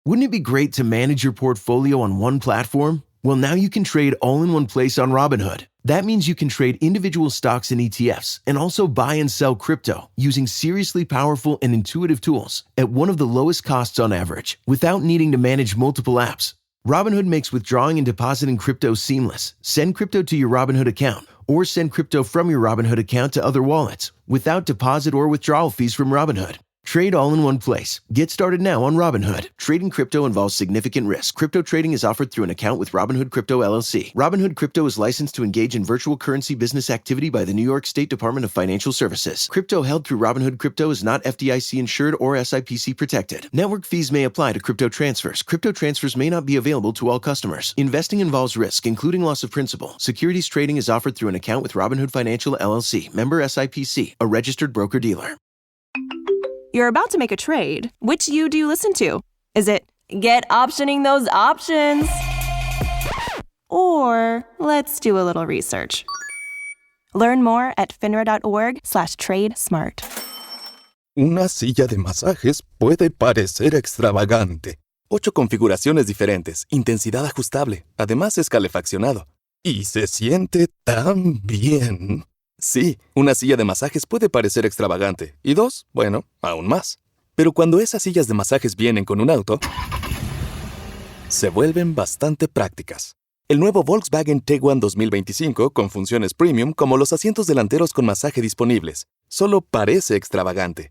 Wouldn't it be great to manage your portfolio on one platform? Well, now you can trade all in one place on Robinhood. That means you can trade individual stocks and ETFs and also buy and sell crypto using seriously powerful and intuitive tools at one of the lowest costs on average without needing to manage multiple apps. Robinhood makes withdrawing and depositing crypto seamless. Send crypto to your Robinhood account or send crypto from your Robinhood account to other wallets without deposit or withdrawal fees from Robinhood. Trade all in one place. Get started now on Robinhood. Trading crypto involves significant risk. Crypto trading is offered through an account with Robinhood Crypto LLC. Robinhood Crypto is licensed to engage in virtual currency business activity by the New York State Department of Financial Services. Crypto held through Robinhood Crypto is not FDIC insured or SIPC protected. Network fees may apply to crypto transfers. Crypto transfers may not be available to all customers. Investing involves risk, including loss of principal. Securities trading is offered through an account with Robinhood Financial LLC, member SIPC, a registered broker-dealer. You're about to make a trade. Which you do you listen to? Is it get optioning those options? Or let's do a little research. Learn more at finra.org/trade-smart. Una silla de masajes puede parecer extravagante. 8 configuraciones diferentes, intensidad ajustable, además es calefaccionado. Y se siente tan bien. Sí, una silla de masajes puede parecer extravagante. Y 2, bueno, aún más. Pero cuando esas sillas de masajes vienen con un auto, se vuelven bastante prácticas. El nuevo Volkswagen Tiguan 2025 con funciones premium como los asientos delanteros con masaje disponibles. Solo parece extravagante.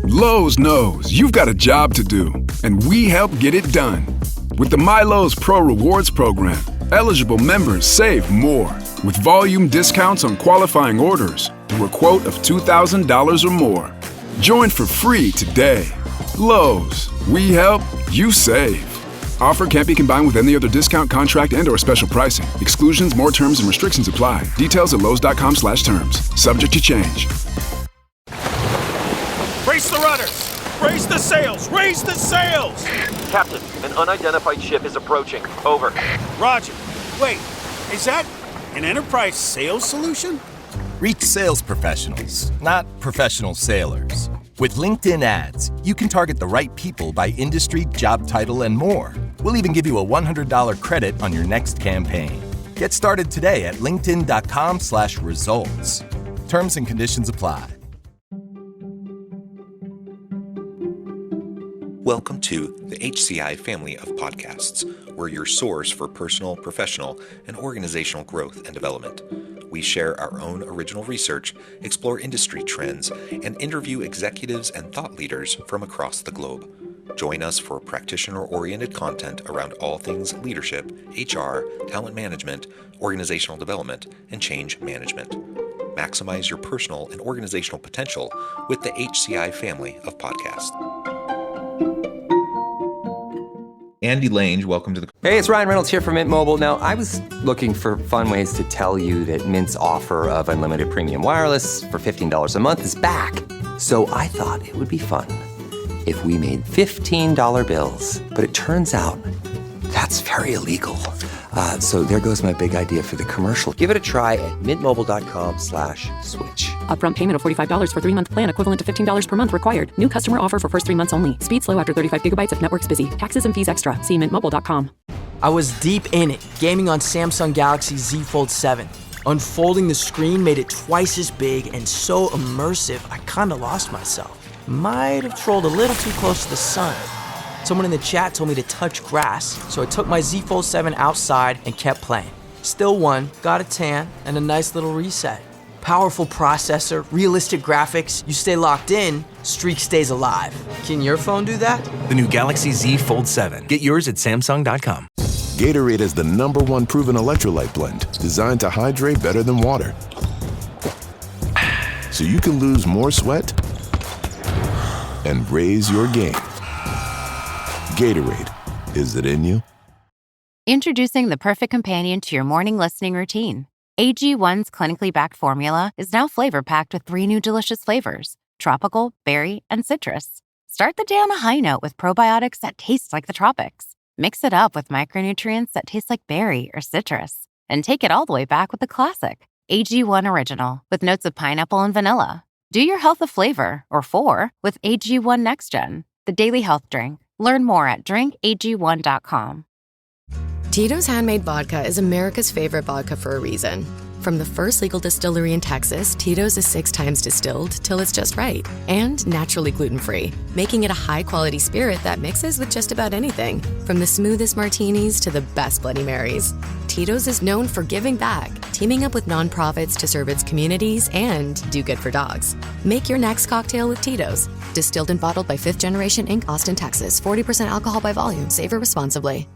Lowe's knows you've got a job to do, and we help get it done. With the MyLowe's Pro Rewards program, eligible members save more with volume discounts on qualifying orders through a quote of $2,000 or more. Join for free today. Lowe's, we help, you save. Offer can't be combined with any other discount, contract, and/or special pricing. Exclusions, more terms, and restrictions apply. Details at lowes.com/terms. Subject to change. Brace the rudders! Raise the sails! Raise the sails! Captain, an unidentified ship is approaching. Over. Roger. Wait, is that an enterprise sales solution? Reach sales professionals, not professional sailors. With LinkedIn ads, you can target the right people by industry, job title, and more. We'll even give you a $100 credit on your next campaign. Get started today at linkedin.com/results. Terms and conditions apply. Welcome to the HCI family of podcasts. We're your source for personal, professional, and organizational growth and development. We share our own original research, explore industry trends, and interview executives and thought leaders from across the globe. Join us for practitioner-oriented content around all things leadership, HR, talent management, organizational development, and change management. Maximize your personal and organizational potential with the HCI family of podcasts. Andy Lange, welcome to the... Hey, it's Ryan Reynolds here from Mint Mobile. Now, I was looking for fun ways to tell you that Mint's offer of unlimited premium wireless for $15 a month is back. So I thought it would be fun if we made $15 bills. But it turns out that's very illegal. So there goes my big idea for the commercial. Give it a try at mintmobile.com/switch. Upfront payment of $45 for 3-month plan equivalent to $15 per month required. New customer offer for first 3 months only. Speed slow after 35 gigabytes if network's busy. Taxes and fees extra. See mintmobile.com. I was deep in it, gaming on Samsung Galaxy Z Fold 7. Unfolding the screen made it twice as big and so immersive, I kinda lost myself. Might have trolled a little too close to the sun. Someone in the chat told me to touch grass, so I took my Z Fold 7 outside and kept playing. Still won, got a tan, and a nice little reset. Powerful processor, realistic graphics, you stay locked in, streak stays alive. Can your phone do that? The new Galaxy Z Fold 7. Get yours at Samsung.com. Gatorade is the #1 proven electrolyte blend designed to hydrate better than water. So you can lose more sweat and raise your game. Gatorade, is it in you? Introducing the perfect companion to your morning listening routine. AG1's clinically backed formula is now flavor-packed with 3 new delicious flavors: tropical, berry, and citrus. Start the day on a high note with probiotics that taste like the tropics. Mix it up with micronutrients that taste like berry or citrus. And take it all the way back with the classic AG1 Original with notes of pineapple and vanilla. Do your health a flavor, or 4, with AG1 Next Gen. the daily health drink. Learn more at drinkag1.com. Tito's Handmade Vodka is America's favorite vodka for a reason. From the first legal distillery in Texas, Tito's is 6 times distilled till it's just right. And naturally gluten-free, making it a high-quality spirit that mixes with just about anything. From the smoothest martinis to the best Bloody Marys. Tito's is known for giving back, teaming up with nonprofits to serve its communities and do good for dogs. Make your next cocktail with Tito's. Distilled and bottled by 5th Generation Inc., Austin, Texas. 40% alcohol by volume. Savor responsibly.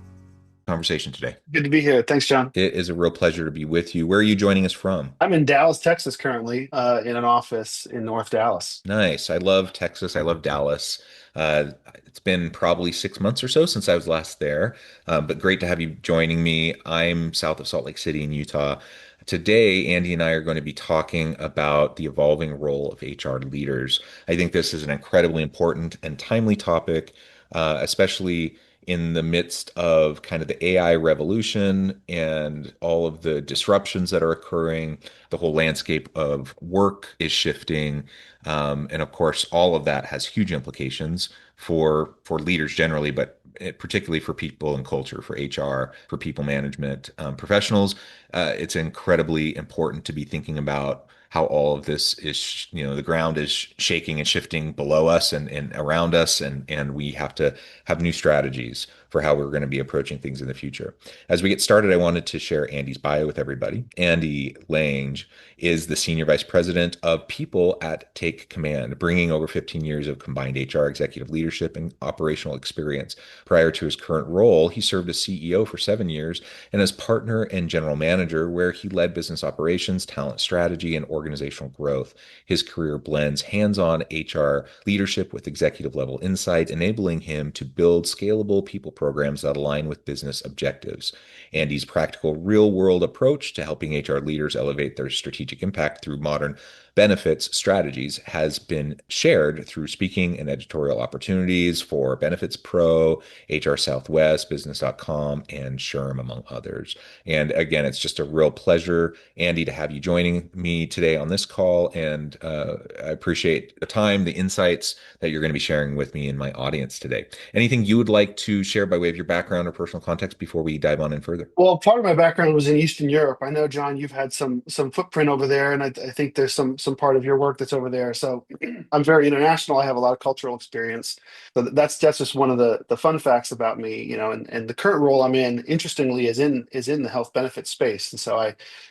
Conversation today. Good to be here. Thanks, John. It is a real pleasure to be with you. Where are you joining us from? I'm in Dallas, Texas currently, in an office in North Dallas. Nice. I love Texas. I love Dallas. It's been probably 6 months or so since I was last there, but great to have you joining me. I'm south of Salt Lake City in Utah. Today, Andy and I are going to be talking about the evolving role of HR leaders. I think this is an incredibly important and timely topic, especially in the midst of kind of the AI revolution and all of the disruptions that are occurring. The whole landscape of work is shifting. And of course, all of that has huge implications for leaders generally, but particularly for people and culture, for HR, for people management professionals. It's incredibly important to be thinking about how all of this is, the ground is shaking and shifting below us and around us, and we have to have new strategies for how we're going to be approaching things in the future. As we get started, I wanted to share Andy's bio with everybody. Andy Lange is the Senior Vice President of People at Take Command, bringing over 15 years of combined HR executive leadership and operational experience. Prior to his current role, he served as CEO for 7 years and as partner and general manager, where he led business operations, talent strategy, and organizational growth. His career blends hands-on HR leadership with executive level insight, enabling him to build scalable people programs that align with business objectives. Andy's practical real-world approach to helping HR leaders elevate their strategic impact through modern benefits strategies has been shared through speaking and editorial opportunities for Benefits Pro, HR Southwest, Business.com, and SHRM, among others. And again, it's just a real pleasure, Andy, to have you joining me today on this call. And I appreciate the time, the insights that you're going to be sharing with me and my audience today. Anything you would like to share by way of your background or personal context before we dive on in further? Well, part of my background was in Eastern Europe. I know, John, you've had some footprint over there, and I think there's some part of your work that's over there. So I'm very international. I have a lot of cultural experience. So that's just one of the fun facts about me, and the current role I'm in, interestingly, is in the health benefits space. And so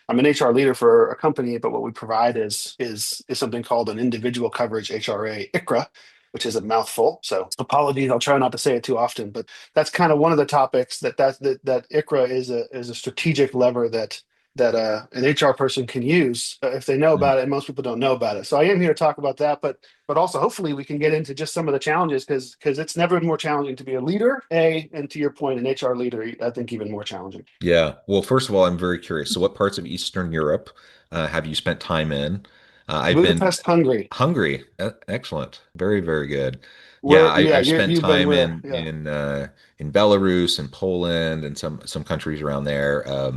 I'm an HR leader for a company, but what we provide is something called an individual coverage HRA, ICHRA, which is a mouthful. So apologies, I'll try not to say it too often, but that's kind of one of the topics that ICHRA is a strategic lever that an HR person can use if they know about it, and most people don't know about it. So I am here to talk about that, but also hopefully we can get into just some of the challenges, because it's never been more challenging to be a leader, and to your point, an HR leader, I think even more challenging. Yeah. Well, first of all, I'm very curious. So what parts of Eastern Europe have you spent time in? I've Budapest, Hungary. Hungary. Excellent. Very, very good. Where, I've spent you've time been where? in Belarus and Poland and some countries around there.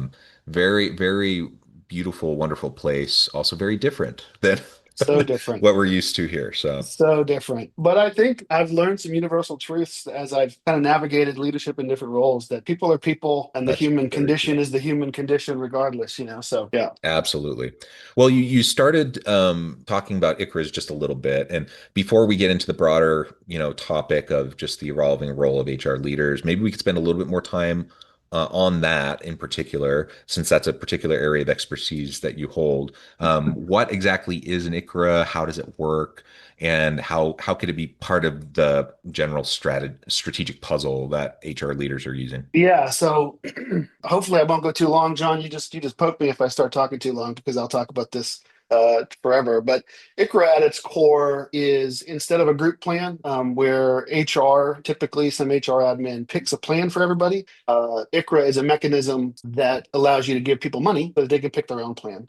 Very, very beautiful, wonderful place. Also very different than So different. what we're used to here. So different. But I think I've learned some universal truths as I've kind of navigated leadership in different roles, that people are people, and the human condition is the human condition regardless, So, yeah. Absolutely. Well, you started talking about ICHRAs just a little bit. And before we get into the broader, topic of just the evolving role of HR leaders, maybe we could spend a little bit more time on that in particular, since that's a particular area of expertise that you hold. What exactly is an ICHRA? How does it work? And how could it be part of the general strategic puzzle that HR leaders are using? Yeah, so hopefully I won't go too long, John. You just poke me if I start talking too long, because I'll talk about this forever. But ICHRA at its core is, instead of a group plan where HR, typically some HR admin, picks a plan for everybody, ICHRA is a mechanism that allows you to give people money so that they can pick their own plan.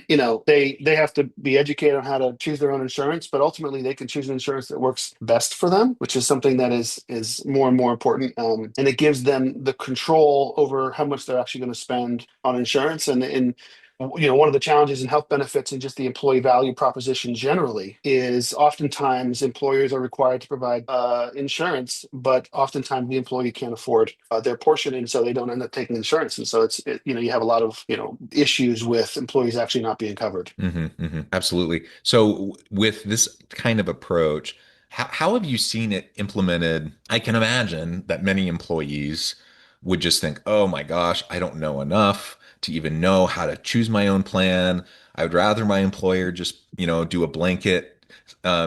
They have to be educated on how to choose their own insurance, but ultimately they can choose an insurance that works best for them, which is something that is more and more important. And it gives them the control over how much they're actually going to spend on insurance. And one of the challenges in health benefits and just the employee value proposition generally is oftentimes employers are required to provide insurance, but oftentimes the employee can't afford their portion, and so they don't end up taking insurance. And so you have a lot of issues with employees actually not being covered. Absolutely. So with this kind of approach, how have you seen it implemented? I can imagine that many employees would just think, oh my gosh, I don't know enough to even know how to choose my own plan. I would rather my employer just, do a blanket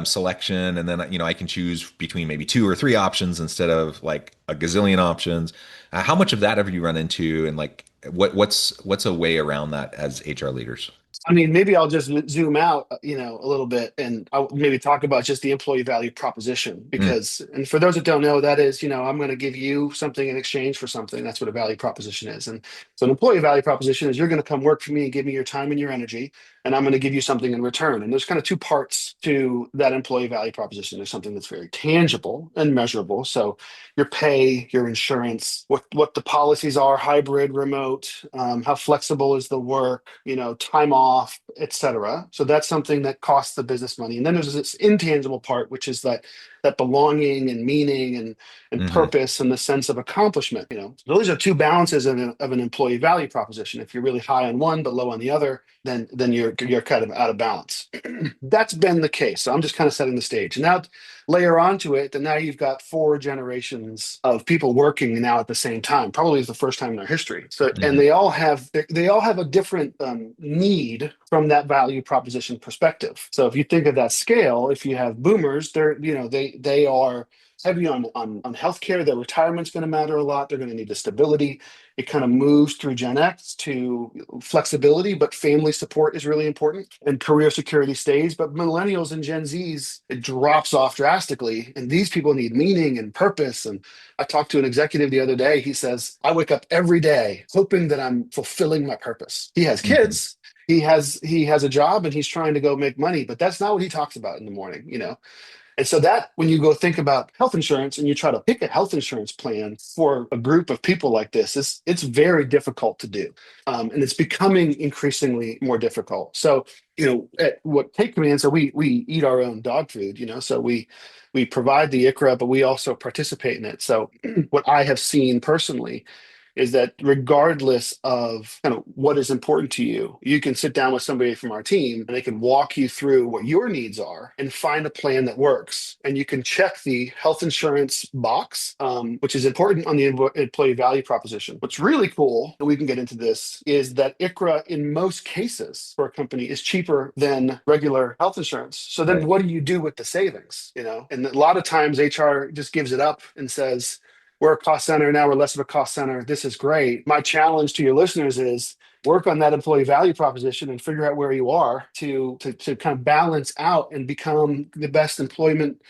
selection, and then, I can choose between maybe two or three options instead of like a gazillion options. How much of that have you run into, and like what's a way around that as HR leaders? I mean, maybe I'll just zoom out, a little bit, and I'll maybe talk about just the employee value proposition. Because, and for those that don't know, that is, I'm going to give you something in exchange for something. That's what a value proposition is. And so an employee value proposition is you're going to come work for me and give me your time and your energy, and I'm going to give you something in return. And there's kind of two parts to that employee value proposition. There's something that's very tangible and measurable. So your pay, your insurance, what the policies are, hybrid, remote, how flexible is the work, time off, etc. So that's something that costs the business money. And then there's this intangible part, which is that belonging and meaning and purpose and the sense of accomplishment. So those are two balances of an employee value proposition. If you're really high on one but low on the other, then you're kind of out of balance. That's been the case. So I'm just kind of setting the stage. And now layer onto it, and now you've got 4 generations of people working now at the same time, probably the first time in their history. So, and they all have a different need from that value proposition perspective. So if you think of that scale, if you have boomers, they are heavy on healthcare. Their retirement's going to matter a lot. They're going to need the stability. It kind of moves through Gen X to flexibility, but family support is really important, and career security stays. But millennials and Gen Zs, it drops off drastically, and these people need meaning and purpose. And I talked to an executive the other day. He says, I wake up every day hoping that I'm fulfilling my purpose. He has kids. He has a job, and he's trying to go make money, but that's not what he talks about in the morning. And so that when you go think about health insurance and you try to pick a health insurance plan for a group of people like this, it's very difficult to do. And it's becoming increasingly more difficult. So, at what Take Command, so we eat our own dog food, so we provide the ICHRA, but we also participate in it. So what I have seen personally is that regardless of kind of what is important to you, you can sit down with somebody from our team and they can walk you through what your needs are and find a plan that works. And you can check the health insurance box, which is important on the employee value proposition. What's really cool, and we can get into this, is that ICHRA in most cases for a company is cheaper than regular health insurance. So then what do you do with the savings? And a lot of times HR just gives it up and says, we're a cost center, now we're less of a cost center. This is great. My challenge to your listeners is work on that employee value proposition and figure out where you are to kind of balance out and become the best employment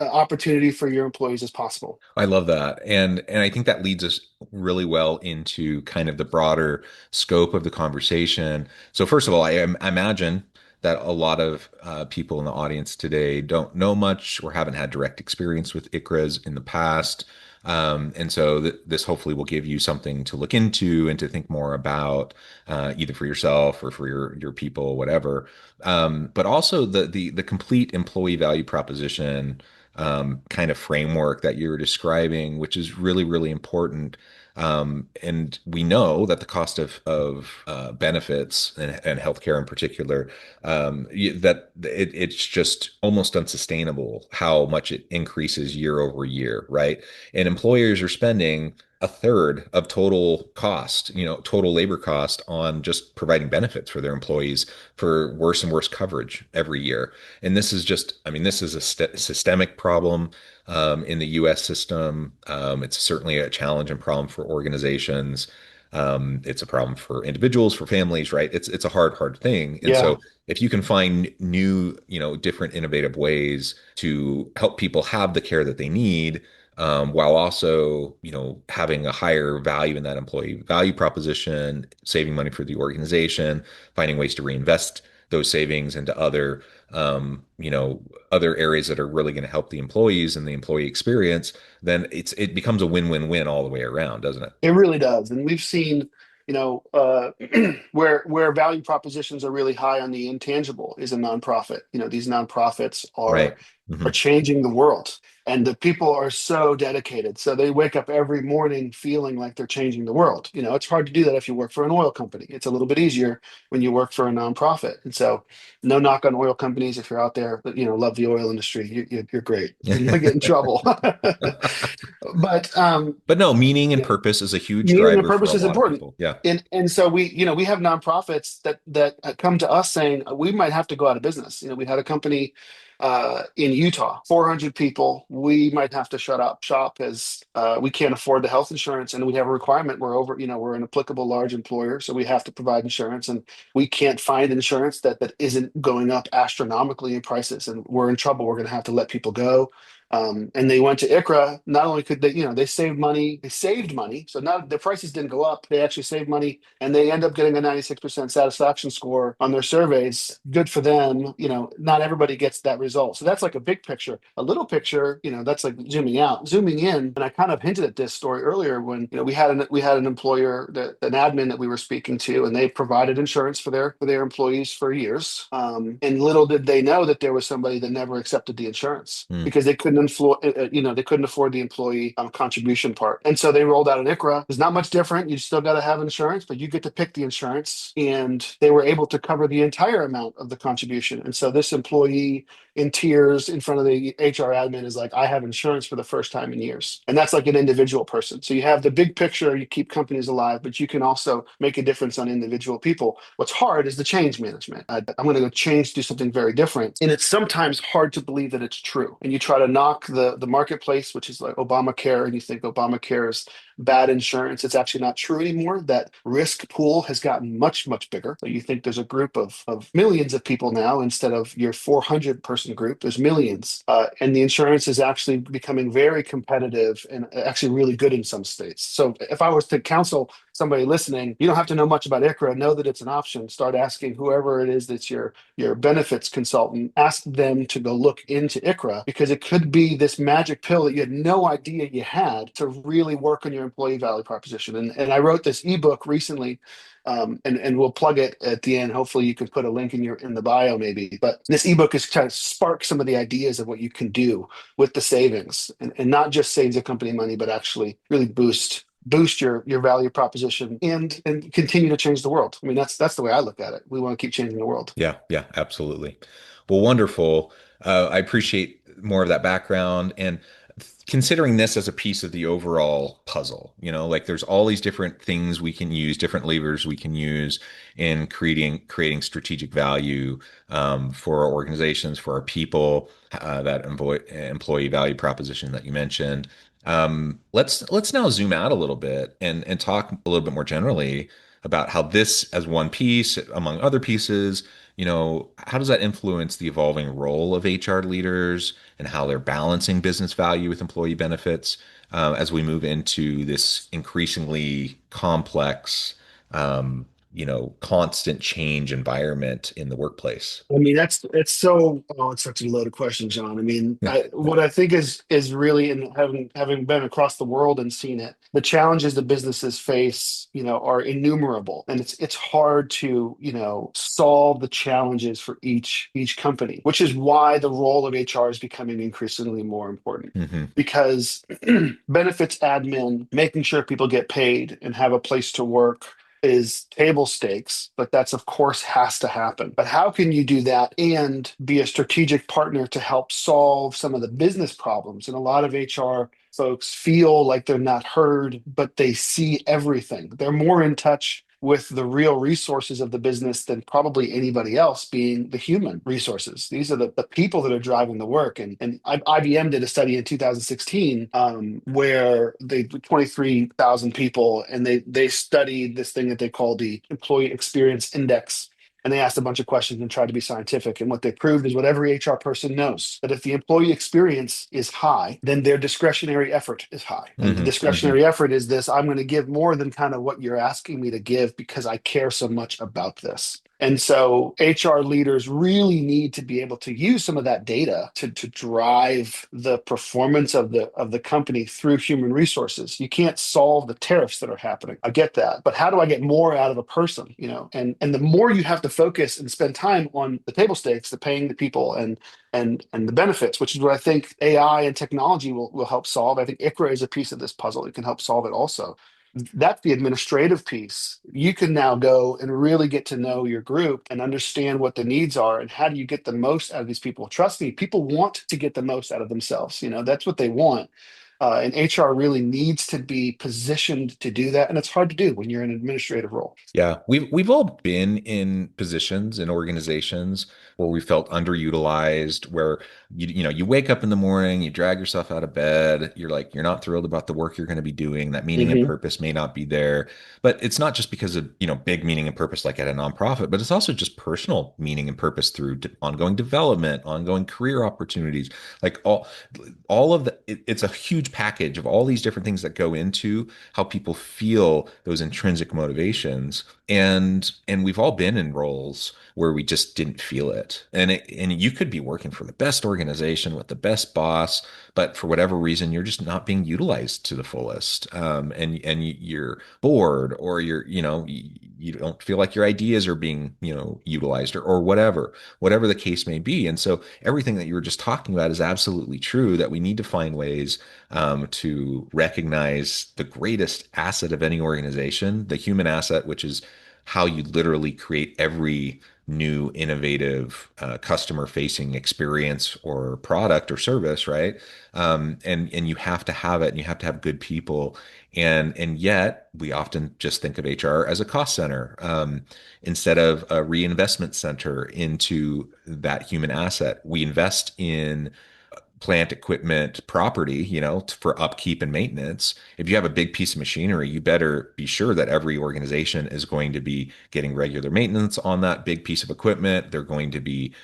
opportunity for your employees as possible. I love that. And I think that leads us really well into kind of the broader scope of the conversation. So first of all, I imagine that a lot of people in the audience today don't know much or haven't had direct experience with ICHRAs in the past. And so this hopefully will give you something to look into and to think more about, either for yourself or for your people, whatever. But also the complete employee value proposition kind of framework that you're describing, which is really, really important. And we know that the cost of benefits and healthcare in particular, that it's just almost unsustainable how much it increases year over year, right? And employers are spending a third of total cost, total labor cost on just providing benefits for their employees for worse and worse coverage every year. And this is this is a systemic problem in the US system. It's certainly a challenge and problem for organizations. It's a problem for individuals, for families, right? It's a hard thing. And so if you can find new, different innovative ways to help people have the care that they need, while also, having a higher value in that employee value proposition, saving money for the organization, finding ways to reinvest those savings into other, other areas that are really going to help the employees and the employee experience, then it becomes a win-win-win all the way around, doesn't it? It really does. And we've seen, where value propositions are really high on the intangible is a nonprofit. These nonprofits Right. are changing the world, and the people are so dedicated. So they wake up every morning feeling like they're changing the world. It's hard to do that if you work for an oil company. It's a little bit easier when you work for a nonprofit. And so, no knock on oil companies. If you're out there, love the oil industry, you're great. You're gonna get in trouble. But no, meaning and purpose is a huge Meaning and driver for purpose a is lot of important. people. Yeah. And so we have nonprofits that come to us saying we might have to go out of business. We had a company in Utah, 400 people. We might have to shut up shop as we can't afford the health insurance, and we have a requirement. We're an applicable large employer, so we have to provide insurance, and we can't find insurance that isn't going up astronomically in prices, and we're in trouble. We're going to have to let people go. And they went to ICRA. Not only could they saved money. So not the prices didn't go up. They actually saved money, and they end up getting a 96% satisfaction score on their surveys. Good for them. Not everybody gets that result. So that's like a big picture. A little picture, that's like zooming out, zooming in. And I kind of hinted at this story earlier when we had an employer, an admin that we were speaking to, and they provided insurance for their employees for years. And little did they know that there was somebody that never accepted the insurance because they couldn't afford the employee contribution part. And so they rolled out an ICRA. It's not much different. You still got to have insurance, but you get to pick the insurance. And they were able to cover the entire amount of the contribution. And so this employee in tears in front of the HR admin is like, I have insurance for the first time in years. And that's like an individual person. So you have the big picture, you keep companies alive, but you can also make a difference on individual people. What's hard is the change management. I'm going to go change, do something very different. And it's sometimes hard to believe that it's true. And you try to knock the marketplace, which is like Obamacare, and you think Obamacare is bad insurance. It's actually not true anymore. That risk pool has gotten much, much bigger. So you think there's a group of millions of people now instead of your 400 person group, there's millions. And the insurance is actually becoming very competitive and actually really good in some states. So if I was to counsel somebody listening, you don't have to know much about ICRA. Know that it's an option. Start asking whoever it is that's your benefits consultant, ask them to go look into ICRA, because it could be this magic pill that you had no idea you had to really work on your employee value proposition. And I wrote this ebook recently, and we'll plug it at the end. Hopefully you can put a link in the bio maybe. But this ebook is trying to spark some of the ideas of what you can do with the savings, and not just save the company money, but actually really boost your value proposition and continue to change the world. I mean, that's the way I look at it. We want to keep changing the world. Yeah, absolutely. Well, wonderful. I appreciate more of that background and considering this as a piece of the overall puzzle. Like there's all these different things we can use, different levers we can use in creating strategic value for our organizations, for our people, that employee value proposition that you mentioned. Let's now zoom out a little bit and talk a little bit more generally about how this as one piece among other pieces, how does that influence the evolving role of HR leaders and how they're balancing business value with employee benefits as we move into this increasingly complex, constant change environment in the workplace? I mean, it's such a loaded question, John. I mean, what I think is really, in having been across the world and seen it, the challenges that businesses face, are innumerable, and it's hard to, solve the challenges for each company, which is why the role of HR is becoming increasingly more important. Because benefits admin, making sure people get paid and have a place to work, is table stakes, but that's of course has to happen. But how can you do that and be a strategic partner to help solve some of the business problems? And a lot of HR folks feel like they're not heard, but they see everything. They're more in touch with the real resources of the business than probably anybody else, being the human resources. These are the people that are driving the work. And IBM did a study in 2016 where they 23,000 people, and they studied this thing that they call the Employee Experience Index. And they asked a bunch of questions and tried to be scientific. And what they proved is what every HR person knows, that if the employee experience is high, then their discretionary effort is high. And the discretionary effort is this: I'm going to give more than kind of what you're asking me to give because I care so much about this. And so HR leaders really need to be able to use some of that data to drive the performance of the company through human resources. You can't solve the tariffs that are happening. I get that. But how do I get more out of a person? And the more you have to focus and spend time on the table stakes, the paying the people and the benefits, which is what I think AI and technology will help solve. I think ICRA is a piece of this puzzle. It can help solve it also. That's the administrative piece. You can now go and really get to know your group and understand what the needs are and how do you get the most out of these people. Trust me, people want to get the most out of themselves. That's what they want. And HR really needs to be positioned to do that. And it's hard to do when you're in an administrative role. Yeah, we've all been in positions in organizations where we felt underutilized, where you wake up in the morning, you drag yourself out of bed, you're not thrilled about the work you're going to be doing, that meaning and purpose may not be there. But it's not just because of, big meaning and purpose like at a nonprofit, but it's also just personal meaning and purpose through ongoing development, ongoing career opportunities, like all of it's a huge package of all these different things that go into how people feel those intrinsic motivations. And we've all been in roles where we just didn't feel it. And you could be working for the best organization with the best boss, but for whatever reason, you're just not being utilized to the fullest. And you're bored, or you don't feel like your ideas are being, utilized, or whatever the case may be. And so everything that you were just talking about is absolutely true, that we need to find ways to recognize the greatest asset of any organization, the human asset, which is how you literally create every new innovative customer facing experience or product or service, right? And you have to have it, and you have to have good people. And yet we often just think of HR as a cost center instead of a reinvestment center into that human asset. We invest in plant, equipment, property, for upkeep and maintenance. If you have a big piece of machinery, you better be sure that every organization is going to be getting regular maintenance on that big piece of equipment. They're going to be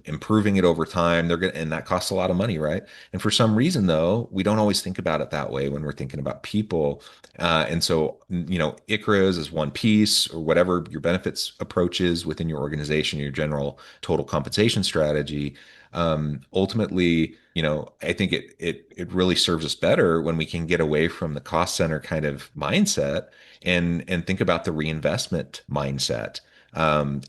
improving it over time. And that costs a lot of money, right? And for some reason, though, we don't always think about it that way when we're thinking about people. And so, ICRAs is one piece, or whatever your benefits approach is within your organization, your general total compensation strategy. Ultimately, I think it really serves us better when we can get away from the cost center kind of mindset and think about the reinvestment mindset. And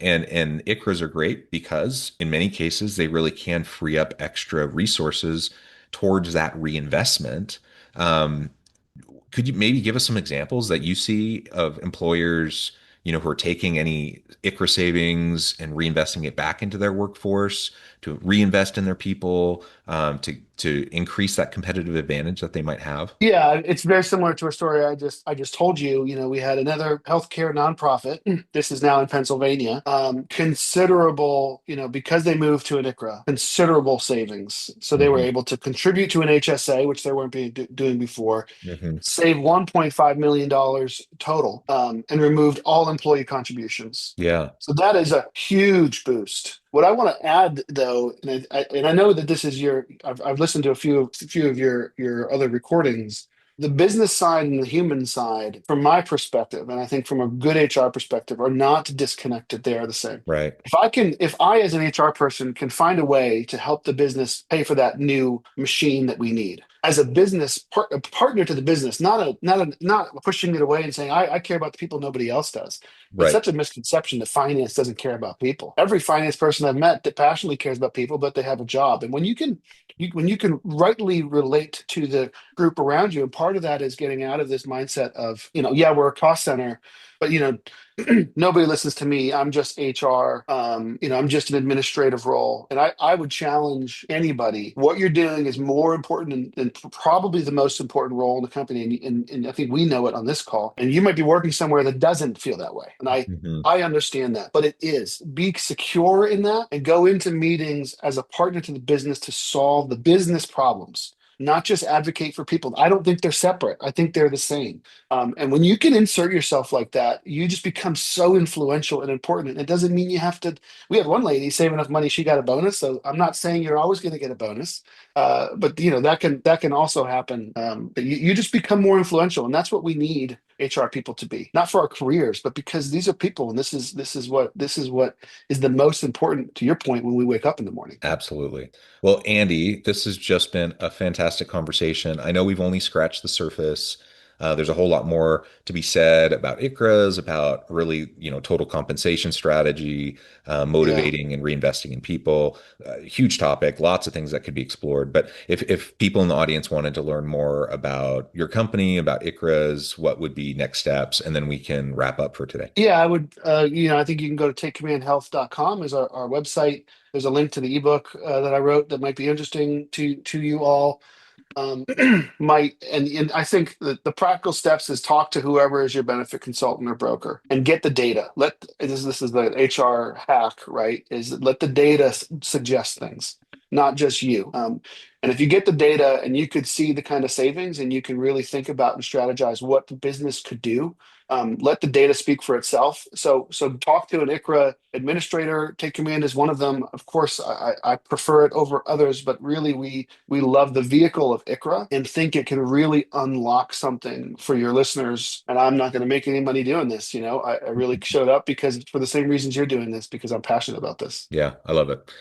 ICRAs are great because in many cases they really can free up extra resources towards that reinvestment. Could you maybe give us some examples that you see of employers, who are taking any ICRA savings and reinvesting it back into their workforce, to reinvest in their people, to increase that competitive advantage that they might have? Yeah, it's very similar to a story I just told you. We had another healthcare nonprofit. This is now in Pennsylvania. Considerable, because they moved to an ICRA, considerable savings. So they were able to contribute to an HSA, which they weren't doing before. Save $1.5 million total, and removed all employee contributions. Yeah. So that is a huge boost. What I want to add, though, and I know that this is I've listened to a few of your other recordings. The business side and the human side, from my perspective, and I think from a good HR perspective, are not disconnected. They are the same. Right. If I as an HR person can find a way to help the business pay for that new machine that we need, as a business a partner to the business, not pushing it away and saying I care about the people nobody else does. It's such a misconception that finance doesn't care about people. Every finance person I've met that passionately cares about people, but they have a job. And when you can rightly relate to the group around you, and part of that is getting out of this mindset of, we're a cost center, but nobody listens to me. I'm just HR. I'm just an administrative role. And I would challenge anybody. What you're doing is more important and probably the most important role in the company. And I think we know it on this call. And you might be working somewhere that doesn't feel that way. And I understand that, but it is. Be secure in that and go into meetings as a partner to the business to solve the business problems. not just advocate for people. I don't think they're separate. I think they're the same. And when you can insert yourself like that, you just become so influential and important. And it doesn't mean you have to. We had one lady save enough money, she got a bonus. So I'm not saying you're always going to get a bonus, but that can also happen. But you just become more influential, and that's what we need HR people to be, not for our careers, but because these are people, and this is what is the most important, to your point, when we wake up in the morning. Absolutely. Well, Andy, this has just been a fantastic conversation. I know we've only scratched the surface. There's a whole lot more to be said about ICRAs, about really, total compensation strategy, motivating and reinvesting in people. Huge topic, lots of things that could be explored. But if people in the audience wanted to learn more about your company, about ICRAs, what would be next steps? And then we can wrap up for today. Yeah, I would, I think you can go to takecommandhealth.com is our website. There's a link to the ebook that I wrote that might be interesting to you all. And I think the practical steps is talk to whoever is your benefit consultant or broker and get the data. This is the HR hack, right? Is let the data suggest things, not just you. And if you get the data and you could see the kind of savings and you can really think about and strategize what the business could do, let the data speak for itself. So talk to an ICRA administrator. Take Command is one of them. Of course, I prefer it over others, but really we love the vehicle of ICRA and think it can really unlock something for your listeners. And I'm not going to make any money doing this. I really showed up because for the same reasons you're doing this, because I'm passionate about this. Yeah, I love it.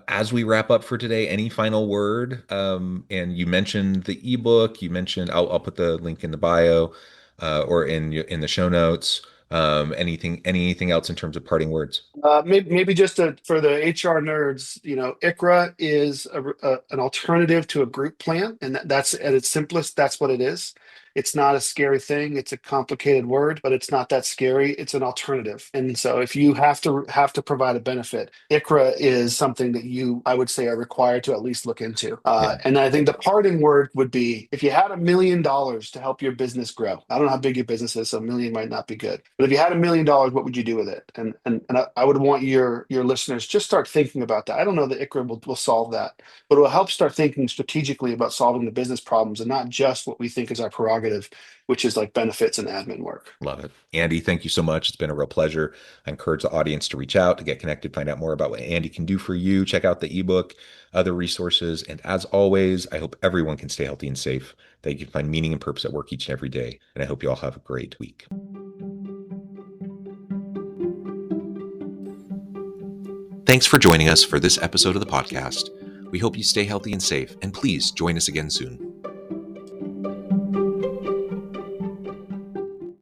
As we wrap up for today, any final word? And you mentioned the ebook. You mentioned I'll put the link in the bio. Or in the show notes. Anything else in terms of parting words? Maybe just for the HR nerds, ICRA is an alternative to a group plan, and that's at its simplest. That's what it is. It's not a scary thing. It's a complicated word, but it's not that scary. It's an alternative. And so if you have to provide a benefit, ICRA is something that I would say are required to at least look into. And I think the parting word would be, if you had $1 million to help your business grow, I don't know how big your business is, so $1 million might not be good. But if you had $1 million, what would you do with it? And I would want your listeners just start thinking about that. I don't know that ICRA will solve that, but it will help start thinking strategically about solving the business problems and not just what we think is our prerogative, which is like benefits and admin work. Love it. Andy, thank you so much. It's been a real pleasure. I encourage the audience to reach out, to get connected, find out more about what Andy can do for you. Check out the ebook, other resources. And as always, I hope everyone can stay healthy and safe, that you can find meaning and purpose at work each and every day. And I hope you all have a great week. Thanks for joining us for this episode of the podcast. We hope you stay healthy and safe, and please join us again soon.